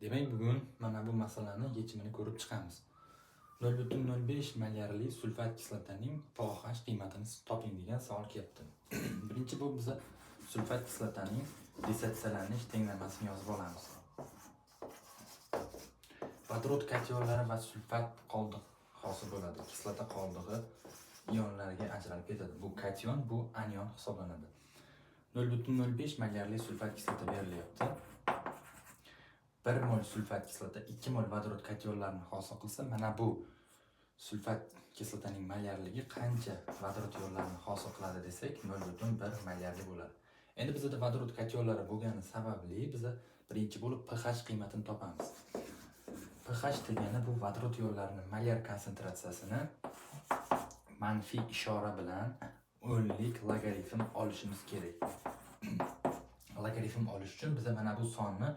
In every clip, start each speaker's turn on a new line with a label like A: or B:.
A: Demak, bugun mana bu masalani yechimini ko'rib chiqamiz. 0.05 milliardli sulfat kislotaning pH qiymatini toping degan savol kelyapti. Birinchi bu biza sulfat kislotaning desatsiyalanish tenglamasini yozib olamiz. Vodorod katyonlari va sulfat qoldiq hosil bo'ladi. Kislota qoldig'i ionlarga ajralib ketadi. Bu katyon, bu anion hisoblanadi. 0.05 milliardli sulfat kislota berilyapti. 1 mol sulfat kislota 2 mol vodorod katyonlarini hosil qilsa, mana bu sulfat kislotaning milliardligi qancha vodorod ionlarini hosil qiladi desak, 0.1 milliardli bo'ladi. Endi bizda vodorod katyonlari bo'lgani sababli biz birinchi bo'lib pH qiymatini topamiz. pH degani bu vodorod ionlarining molar konsentratsiyasini manfiy ishora bilan o'nlik logaritm olishimiz kerak. Logaritm olish uchun biz mana bu sonni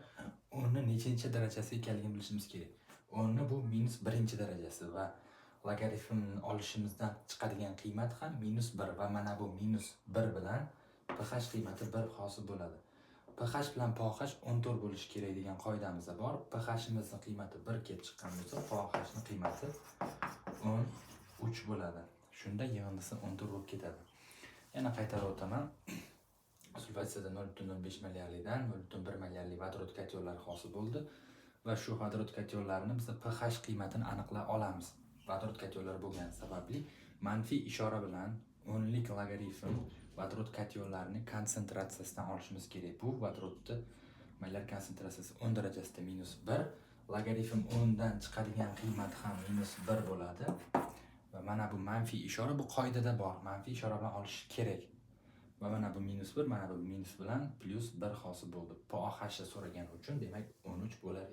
A: o'nni nechinchi darajasi ekanligini bilishimiz kerak. O'nni bu -1 darajasi va logaritm olishimizdan chiqadigan qiymat ham -1 va mana bu -1 bilan pH qiymati 1 hosil bo'ladi. pH bilan pH 14 bo'lishi kerak degan qoidamiz bor. pHimizning qiymati 1 kelib chiqqan bo'lsa, pHning qiymati 13 bo'ladi. Shunda yig'indisi 14 bo'lib ketadi. Yana qaytarib o'taman. Sulfatsiyada 0.05 milliardlidan 0.1 milliardli vodorod katyonlari hosil bo'ldi va shu vodorod katyonlarini biz pH qiymatini aniqlay olamiz. Vodorod katyonlari bo'lgani sababli manfiy ishora bilan o'nlik logaritm vodorod katyonlarining konsentratsiyasidan olishimiz kerak. Bu vodorodni molar konsentratsiyasi 10 darajasida -1, logaritm 10 dan chiqadigan qiymat ham -1 bo'ladi. Va mana bu manfiy ishora bu qoidada bor. Manfiy ishora bilan olish kerak. Va mana bu -1, mana bu minus bilan +1 hosil bo'ldi. pH so'ragan uchun demak 13 bo'lar